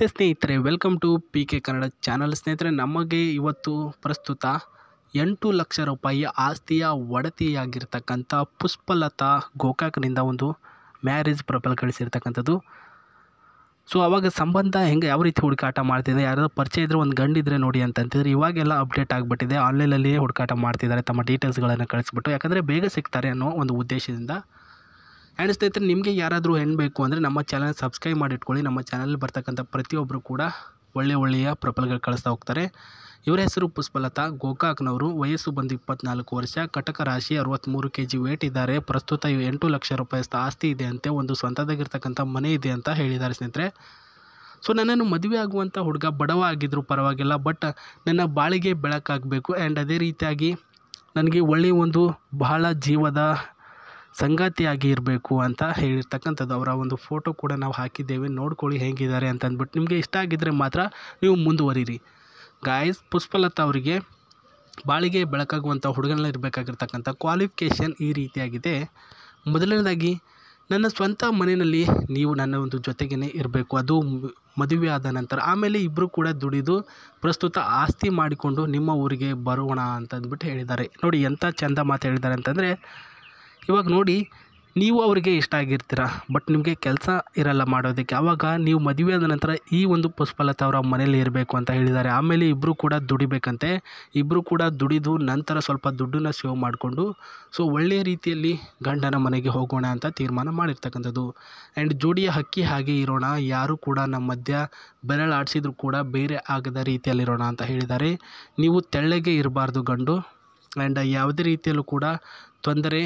ನಮಸ್ತೆ ಸ್ನೇಹಿತರೆ, welcome to P K Kannada channel. ಸ್ನೇಹಿತರೆ, ನಮಗೆ ಇವತ್ತು ಪ್ರಸ್ತುತ 8 ಲಕ್ಷ ರೂಪಾಯಿ ಆಸ್ತಿಯ ಒಡತಿಯಾಗಿರ್ತಕ್ಕಂಥ ಪುಷ್ಪಲತಾ ಗೋಕಾಕ್ನಿಂದ ಒಂದು ಮ್ಯಾರೇಜ್ ಪ್ರಪೋಸಲ್ ಕಳಿಸಿರ್ತಕ್ಕಂಥದ್ದು. ಸೊ ಅವಾಗ ಸಂಬಂಧ ಹೆಂಗೆ ಯಾವ ರೀತಿ ಹುಡುಕಾಟ ಮಾಡ್ತಿದೆ, ಯಾರಾದರೂ ಪರಿಚಯ ಇದ್ದರೆ ಒಂದು ಗಂಡಿದ್ರೆ ನೋಡಿ ಅಂತಂತಿದ್ರೆ ಇವಾಗೆಲ್ಲ ಅಪ್ಡೇಟ್ ಆಗಿಬಿಟ್ಟಿದೆ. ಆನ್ಲೈನಲ್ಲಿಯೇ ಹುಡುಕಾಟ ಮಾಡ್ತಿದ್ದಾರೆ, ತಮ್ಮ ಡೀಟೇಲ್ಸ್ಗಳನ್ನು ಕಳಿಸ್ಬಿಟ್ಟು, ಯಾಕಂದರೆ ಬೇಗ ಸಿಗ್ತಾರೆ ಅನ್ನೋ ಒಂದು ಉದ್ದೇಶದಿಂದ. ಆ್ಯಂಡ್ ಸ್ನೇಹಿತರೆ, ನಿಮಗೆ ಯಾರಾದರೂ ಹೆಣ್ಣು ಬೇಕು ಅಂದರೆ ನಮ್ಮ ಚಾನಲ್ ಸಬ್ಸ್ಕ್ರೈಬ್ ಮಾಡಿ ಇಟ್ಕೊಳ್ಳಿ. ನಮ್ಮ ಚಾನಲ್ ಬರ್ತಕ್ಕಂಥ ಪ್ರತಿಯೊಬ್ಬರು ಕೂಡ ಒಳ್ಳೆಯ ಪ್ರೊಫೈಲ್ಗಳು ಕಳಿಸ್ತಾ ಹೋಗ್ತಾರೆ. ಇವರ ಹೆಸರು ಪುಷ್ಪಲತಾ, ಗೋಕಾಕ್ನವರು, ವಯಸ್ಸು ಬಂದು 24 ವರ್ಷ, ಕಟಕ ರಾಶಿ, 63 kg ವೇಟ್ ಇದ್ದಾರೆ. ಪ್ರಸ್ತುತ 8 ಲಕ್ಷ ರೂಪಾಯಿ ಆಸ್ತಿ ಇದೆ ಅಂತೆ, ಒಂದು ಸ್ವಂತದಾಗಿರ್ತಕ್ಕಂಥ ಮನೆ ಇದೆ ಅಂತ ಹೇಳಿದ್ದಾರೆ ಸ್ನೇಹಿತರೆ. ಸೊ ನನ್ನನ್ನು ಮದುವೆ ಆಗುವಂಥ ಹುಡುಗ ಬಡವ ಆಗಿದ್ದರೂ ಪರವಾಗಿಲ್ಲ, ಬಟ್ ನನ್ನ ಬಾಳಿಗೆ ಬೆಳಕಾಗಬೇಕು ಆ್ಯಂಡ್ ಅದೇ ರೀತಿಯಾಗಿ ನನಗೆ ಒಳ್ಳೆಯ ಒಂದು ಬಹಳ ಜೀವದ ಸಂಗಾತಿಯಾಗಿ ಇರಬೇಕು ಅಂತ ಹೇಳಿರ್ತಕ್ಕಂಥದ್ದು. ಅವರ ಒಂದು ಫೋಟೋ ಕೂಡ ನಾವು ಹಾಕಿದ್ದೇವೆ, ನೋಡ್ಕೊಳ್ಳಿ ಹೇಗಿದ್ದಾರೆ ಅಂತ ಅಂದ್ಬಿಟ್ಟು. ನಿಮಗೆ ಇಷ್ಟ ಆಗಿದ್ದರೆ ಮಾತ್ರ ನೀವು ಮುಂದುವರಿರಿ ಗಾಯ್ಸ್. ಪುಷ್ಪಲತಾ ಅವರಿಗೆ ಬಾಳಿಗೆ ಬೆಳಕಾಗುವಂಥ ಹುಡುಗನಲ್ಲಿ ಇರಬೇಕಾಗಿರ್ತಕ್ಕಂಥ ಕ್ವಾಲಿಫಿಕೇಷನ್ ಈ ರೀತಿಯಾಗಿದೆ. ಮೊದಲನೇದಾಗಿ, ನನ್ನ ಸ್ವಂತ ಮನೆಯಲ್ಲಿ ನೀವು ನನ್ನ ಒಂದು ಜೊತೆಗೇ ಇರಬೇಕು, ಅದು ಮದುವೆ ಆದ ನಂತರ. ಆಮೇಲೆ ಇಬ್ಬರು ಕೂಡ ದುಡಿದು ಪ್ರಸ್ತುತ ಆಸ್ತಿ ಮಾಡಿಕೊಂಡು ನಿಮ್ಮ ಊರಿಗೆ ಬರೋಣ ಅಂತಂದ್ಬಿಟ್ಟು ಹೇಳಿದ್ದಾರೆ. ನೋಡಿ ಎಂಥ ಚಂದ ಮಾತು ಹೇಳಿದ್ದಾರೆ ಅಂತಂದರೆ, ಇವಾಗ ನೋಡಿ, ನೀವು ಅವರಿಗೆ ಇಷ್ಟ ಆಗಿರ್ತೀರ, ಬಟ್ ನಿಮಗೆ ಕೆಲಸ ಇರಲ್ಲ ಮಾಡೋದಕ್ಕೆ. ಆವಾಗ ನೀವು ಮದುವೆ ಆದ ನಂತರ ಈ ಒಂದು ಪುಷ್ಪಲತಾ ಅವರ ಮನೇಲಿ ಇರಬೇಕು ಅಂತ ಹೇಳಿದ್ದಾರೆ. ಆಮೇಲೆ ಇಬ್ಬರು ಕೂಡ ದುಡಿಬೇಕಂತೆ. ಇಬ್ಬರು ಕೂಡ ದುಡಿದು ನಂತರ ಸ್ವಲ್ಪ ದುಡ್ಡನ್ನು ಸೇವ್ ಮಾಡಿಕೊಂಡು ಸೊ ಒಳ್ಳೆಯ ರೀತಿಯಲ್ಲಿ ಗಂಡನ ಮನೆಗೆ ಹೋಗೋಣ ಅಂತ ತೀರ್ಮಾನ ಮಾಡಿರ್ತಕ್ಕಂಥದ್ದು. ಆ್ಯಂಡ್ ಜೋಡಿಯ ಹಕ್ಕಿ ಹಾಗೆ ಇರೋಣ, ಯಾರು ಕೂಡ ನಮ್ಮ ಮಧ್ಯ ಬೆರಳಾಡಿಸಿದ್ರು ಕೂಡ ಬೇರೆ ಆಗದ ರೀತಿಯಲ್ಲಿರೋಣ ಅಂತ ಹೇಳಿದ್ದಾರೆ. ನೀವು ತೆಳ್ಳಗೆ ಇರಬಾರ್ದು ಗಂಡು, ಆ್ಯಂಡ್ ಯಾವುದೇ ರೀತಿಯಲ್ಲೂ ಕೂಡ ತೊಂದರೆ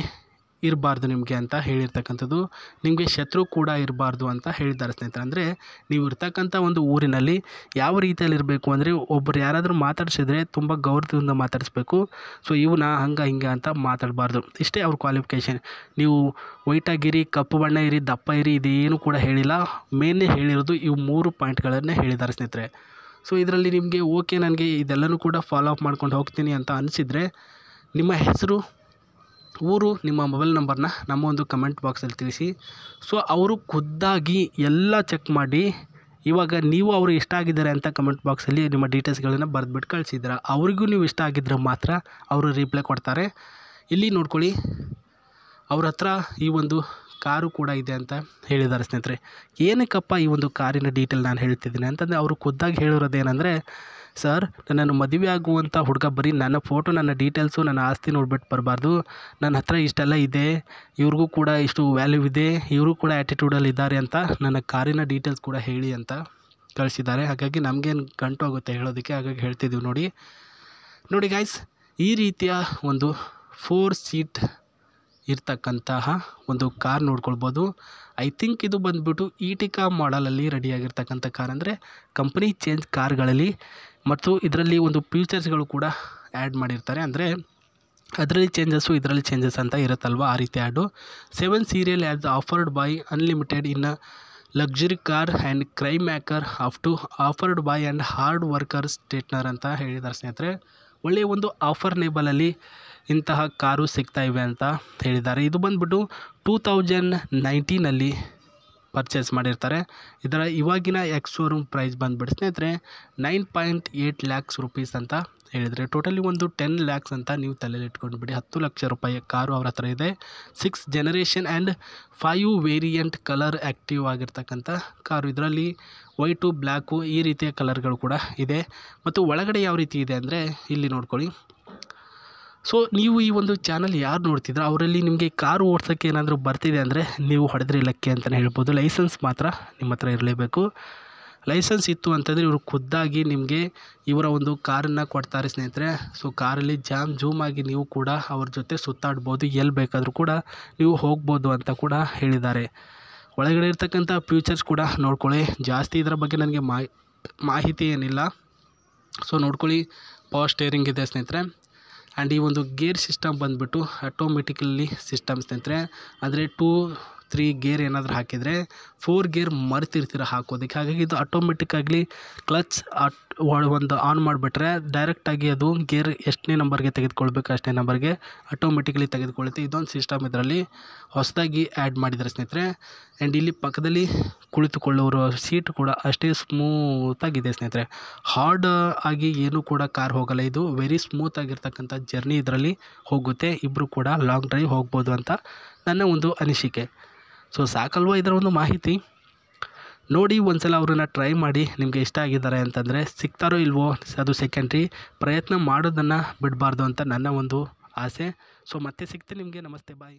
ಇರಬಾರ್ದು ನಿಮಗೆ ಅಂತ ಹೇಳಿರ್ತಕ್ಕಂಥದ್ದು. ನಿಮಗೆ ಶತ್ರು ಕೂಡ ಇರಬಾರ್ದು ಅಂತ ಹೇಳಿದ್ದಾರೆ ಸ್ನೇಹಿತರೆ. ಅಂದರೆ ನೀವು ಇರ್ತಕ್ಕಂಥ ಒಂದು ಊರಿನಲ್ಲಿ ಯಾವ ರೀತಿಯಲ್ಲಿ ಇರಬೇಕು ಅಂದರೆ, ಒಬ್ಬರು ಯಾರಾದರೂ ಮಾತಾಡಿಸಿದ್ರೆ ತುಂಬ ಗೌರವದಿಂದ ಮಾತಾಡಿಸ್ಬೇಕು. ಸೊ ಇವನ ಹಂಗೆ ಹಿಂಗೆ ಅಂತ ಮಾತಾಡಬಾರ್ದು. ಇಷ್ಟೇ ಅವ್ರ ಕ್ವಾಲಿಫಿಕೇಷನ್. ನೀವು ವೈಟಾಗಿರಿ, ಕಪ್ಪು ಬಣ್ಣ ಇರಿ, ದಪ್ಪ ಇರಿ, ಇದೇನು ಕೂಡ ಹೇಳಿಲ್ಲ. ಮೇನ್ನೇ ಹೇಳಿರೋದು ಇವು 3 ಪಾಯಿಂಟ್ಗಳನ್ನೇ ಹೇಳಿದ್ದಾರೆ ಸ್ನೇಹಿತರೆ. ಸೊ ಇದರಲ್ಲಿ ನಿಮಗೆ ಓಕೆ, ನನಗೆ ಇದೆಲ್ಲನೂ ಕೂಡ ಫಾಲೋ ಅಪ್ ಮಾಡ್ಕೊಂಡು ಹೋಗ್ತೀನಿ ಅಂತ ಅನಿಸಿದರೆ ನಿಮ್ಮ ಹೆಸರು, ಊರು, ನಿಮ್ಮ ಮೊಬೈಲ್ ನಂಬರ್ನ ನಮ್ಮ ಒಂದು ಕಮೆಂಟ್ ಬಾಕ್ಸಲ್ಲಿ ತಿಳಿಸಿ. ಸೊ ಅವರು ಖುದ್ದಾಗಿ ಎಲ್ಲ ಚೆಕ್ ಮಾಡಿ ಇವಾಗ ನೀವು ಅವರು ಇಷ್ಟ ಆಗಿದ್ದಾರೆ ಅಂತ ಕಮೆಂಟ್ ಬಾಕ್ಸಲ್ಲಿ ನಿಮ್ಮ ಡೀಟೇಲ್ಸ್ಗಳನ್ನು ಬರೆದ್ಬಿಟ್ಟು ಕಳಿಸಿದ್ದೀರ. ಅವರಿಗೂ ನೀವು ಇಷ್ಟ ಆಗಿದ್ದರೆ ಮಾತ್ರ ಅವರು ರಿಪ್ಲೈ ಕೊಡ್ತಾರೆ. ಇಲ್ಲಿ ನೋಡ್ಕೊಳ್ಳಿ, ಅವ್ರ ಹತ್ರ ಈ ಒಂದು ಕಾರು ಕೂಡ ಇದೆ ಅಂತ ಹೇಳಿದ್ದಾರೆ ಸ್ನೇಹಿತರೆ. ಏನಕ್ಕಪ್ಪ ಈ ಒಂದು ಕಾರಿನ ಡೀಟೇಲ್ ನಾನು ಹೇಳ್ತಿದ್ದೀನಿ ಅಂತಂದರೆ, ಅವರು ಖುದ್ದಾಗಿ ಹೇಳಿರೋದೇನೆಂದರೆ, ಸರ್, ನನ್ನನ್ನು ಮದುವೆ ಆಗುವಂಥ ಹುಡುಗ ಬರೀ ನನ್ನ ಫೋಟೋ, ನನ್ನ ಡೀಟೇಲ್ಸು, ನನ್ನ ಆಸ್ತಿ ನೋಡ್ಬಿಟ್ಟು ಬರಬಾರ್ದು. ನನ್ನ ಹತ್ರ ಇಷ್ಟೆಲ್ಲ ಇದೆ, ಇವ್ರಿಗೂ ಕೂಡ ಇಷ್ಟು ವ್ಯಾಲ್ಯೂ ಇದೆ, ಇವರು ಕೂಡ ಆ್ಯಟಿಟ್ಯೂಡಲ್ಲಿ ಇದ್ದಾರೆ ಅಂತ ನನ್ನ ಕಾರಿನ ಡೀಟೇಲ್ಸ್ ಕೂಡ ಹೇಳಿ ಅಂತ ಕಳಿಸಿದ್ದಾರೆ. ಹಾಗಾಗಿ ನಮಗೇನು ಗಂಟು ಆಗುತ್ತೆ ಹೇಳೋದಕ್ಕೆ, ಹಾಗಾಗಿ ಹೇಳ್ತಿದ್ದೀವಿ. ನೋಡಿ ಗಾಯ್ಸ್, ಈ ರೀತಿಯ ಒಂದು 4 ಸೀಟ್ ಇರ್ತಕ್ಕಂತಹ ಒಂದು ಕಾರ್ ನೋಡ್ಕೊಳ್ಬೋದು. ಐ ಥಿಂಕ್ ಇದು ಬಂದುಬಿಟ್ಟು ಈಟಿಕಾ ಮಾಡಲಲ್ಲಿ ರೆಡಿಯಾಗಿರ್ತಕ್ಕಂಥ ಕಾರ್, ಅಂದರೆ ಕಂಪ್ನಿ ಚೇಂಜ್ ಕಾರ್ಗಳಲ್ಲಿ. ಮತ್ತು ಇದರಲ್ಲಿ ಒಂದು ಫೀಚರ್ಸ್ಗಳು ಕೂಡ ಆ್ಯಡ್ ಮಾಡಿರ್ತಾರೆ, ಅಂದರೆ ಅದರಲ್ಲಿ ಚೇಂಜಸ್ಸು ಇದರಲ್ಲಿ ಚೇಂಜಸ್ ಅಂತ ಇರುತ್ತಲ್ವ, ಆ ರೀತಿ ad. 7 serial as offered by unlimited in luxury car and crime maker up to offered by and hard worker ಸ್ಟೇಟ್ನರ್ ಅಂತ ಹೇಳಿದ್ದಾರೆ ಸ್ನೇಹಿತರೆ. ಒಳ್ಳೆಯ ಒಂದು ಆಫರ್ನೇಬಲಲ್ಲಿ ಇಂತಹ ಕಾರು ಸಿಗ್ತಾ ಇವೆ ಅಂತ ಹೇಳಿದ್ದಾರೆ. ಇದು ಬಂದುಬಿಟ್ಟು 2019 ಪರ್ಚೇಸ್ ಮಾಡಿರ್ತಾರೆ. ಇದರ ಇವಾಗಿನ ಎಕ್ಸ್ ಶೋರೂಮ್ ಪ್ರೈಸ್ ಬಂದುಬಿಟ್ಟು ಸ್ನೇಹಿತರೆ 9.8 ಲ್ಯಾಕ್ಸ್ ರುಪೀಸ್ ಅಂತ ಹೇಳಿದರೆ, ಟೋಟಲಿ ಒಂದು 10 ಲ್ಯಾಕ್ಸ್ ಅಂತ ನೀವು ತಲೆಯಲ್ಲಿ ಇಟ್ಕೊಂಡು ಬಿಡಿ. 10 ಲಕ್ಷ ರೂಪಾಯಿ ಕಾರು ಅವ್ರ ಹತ್ರ ಇದೆ. 6 generation and 5 variant colour active ಆಗಿರ್ತಕ್ಕಂಥ ಕಾರು. ಇದರಲ್ಲಿ ವೈಟು, ಬ್ಲ್ಯಾಕು ಈ ರೀತಿಯ ಕಲರ್ಗಳು ಕೂಡ ಇದೆ. ಮತ್ತು ಒಳಗಡೆ ಯಾವ ರೀತಿ ಇದೆ ಅಂದರೆ ಇಲ್ಲಿ ನೋಡ್ಕೊಳ್ಳಿ. ಸೊ ನೀವು ಈ ಒಂದು ಚಾನಲ್ ಯಾರು ನೋಡ್ತಿದ್ರೆ ಅವರಲ್ಲಿ ನಿಮಗೆ ಕಾರು ಓಡಿಸೋಕ್ಕೆ ಏನಾದರೂ ಬರ್ತಿದೆ ಅಂದರೆ ನೀವು ಹೊಡೆದ್ರೆ ಲಕ್ಕಿ ಅಂತಲೇ ಹೇಳ್ಬೋದು. ಲೈಸೆನ್ಸ್ ಮಾತ್ರ ನಿಮ್ಮ ಹತ್ರ ಇರಲೇಬೇಕು. ಲೈಸೆನ್ಸ್ ಇತ್ತು ಅಂತಂದರೆ ಇವರು ಖುದ್ದಾಗಿ ನಿಮಗೆ ಇವರ ಒಂದು ಕಾರನ್ನು ಕೊಡ್ತಾರೆ ಸ್ನೇಹಿತರೆ. ಸೊ ಕಾರಲ್ಲಿ ಜೂಮ್ ಆಗಿ ನೀವು ಕೂಡ ಅವ್ರ ಜೊತೆ ಸುತ್ತಾಡ್ಬೋದು, ಎಲ್ಲಿ ಬೇಕಾದರೂ ಕೂಡ ನೀವು ಹೋಗ್ಬೋದು ಅಂತ ಕೂಡ ಹೇಳಿದ್ದಾರೆ. ಒಳಗಡೆ ಇರ್ತಕ್ಕಂಥ ಫ್ಯೂಚರ್ಸ್ ಕೂಡ ನೋಡ್ಕೊಳ್ಳಿ. ಜಾಸ್ತಿ ಇದರ ಬಗ್ಗೆ ನನಗೆ ಮಾಹಿತಿ ಏನಿಲ್ಲ. ಸೊ ನೋಡ್ಕೊಳ್ಳಿ, ಪವರ್ ಸ್ಟೇರಿಂಗ್ ಇದೆ ಸ್ನೇಹಿತರೆ. ಆ್ಯಂಡ್ ಈ ಒಂದು ಗೇರ್ ಸಿಸ್ಟಮ್ ಬಂದುಬಿಟ್ಟು ಆಟೋಮೆಟಿಕಲಿ ಸಿಸ್ಟಮ್ ಸ್ನೇಹಿತರೆ. ಅಂದರೆ 3 ಗೇರ್ ಏನಾದರೂ ಹಾಕಿದರೆ 4 ಗೇರ್ ಮರ್ತಿರ್ತೀರ ಹಾಕೋದಕ್ಕೆ. ಹಾಗಾಗಿ ಇದು ಆಟೋಮೆಟಿಕ್ಕಾಗಲಿ ಕ್ಲಚ್ ಒಂದು ಆನ್ ಮಾಡಿಬಿಟ್ರೆ ಡೈರೆಕ್ಟಾಗಿ ಅದು ಗೇರ್ ಎಷ್ಟನೇ ನಂಬರ್ಗೆ ತೆಗೆದುಕೊಳ್ಬೇಕು ಅಷ್ಟೇ ನಂಬರ್ಗೆ ಆಟೋಮೆಟಿಕಲಿ ತೆಗೆದುಕೊಳ್ಳುತ್ತೆ. ಇದೊಂದು ಸಿಸ್ಟಮ್ ಇದರಲ್ಲಿ ಹೊಸದಾಗಿ ಆ್ಯಡ್ ಮಾಡಿದ್ದಾರೆ ಸ್ನೇಹಿತರೆ. ಆ್ಯಂಡ್ ಇಲ್ಲಿ ಪಕ್ಕದಲ್ಲಿ ಕುಳಿತುಕೊಳ್ಳೋರು ಸೀಟ್ ಕೂಡ ಅಷ್ಟೇ ಸ್ಮೂತಾಗಿದೆ ಸ್ನೇಹಿತರೆ. ಹಾರ್ಡ್ ಆಗಿ ಏನೂ ಕೂಡ ಕಾರ್ ಹೋಗಲ್ಲ. ಇದು ವೆರಿ ಸ್ಮೂತಾಗಿರ್ತಕ್ಕಂಥ ಜರ್ನಿ ಇದರಲ್ಲಿ ಹೋಗುತ್ತೆ. ಇಬ್ಬರು ಕೂಡ ಲಾಂಗ್ ಡ್ರೈವ್ ಹೋಗ್ಬೋದು ಅಂತ ನನ್ನ ಒಂದು ಅನಿಸಿಕೆ. ಸೊ ಸಾಕಲ್ವ ಇದರ ಒಂದು ಮಾಹಿತಿ. ನೋಡಿ ಒಂದ್ಸಲ ಅವ್ರನ್ನ ಟ್ರೈ ಮಾಡಿ. ನಿಮಗೆ ಇಷ್ಟ ಆಗಿದ್ದಾರೆ ಅಂತಂದರೆ ಸಿಗ್ತಾರೋ ಇಲ್ವೋ ಅದು ಸೆಕೆಂಡ್ರಿ. ಪ್ರಯತ್ನ ಮಾಡೋದನ್ನು ಬಿಡಬಾರ್ದು ಅಂತ ನನ್ನ ಒಂದು ಆಸೆ. ಸೊ ಮತ್ತೆ ಸಿಗ್ತೀನಿ ನಿಮಗೆ. ನಮಸ್ತೆ, ಬಾಯ್.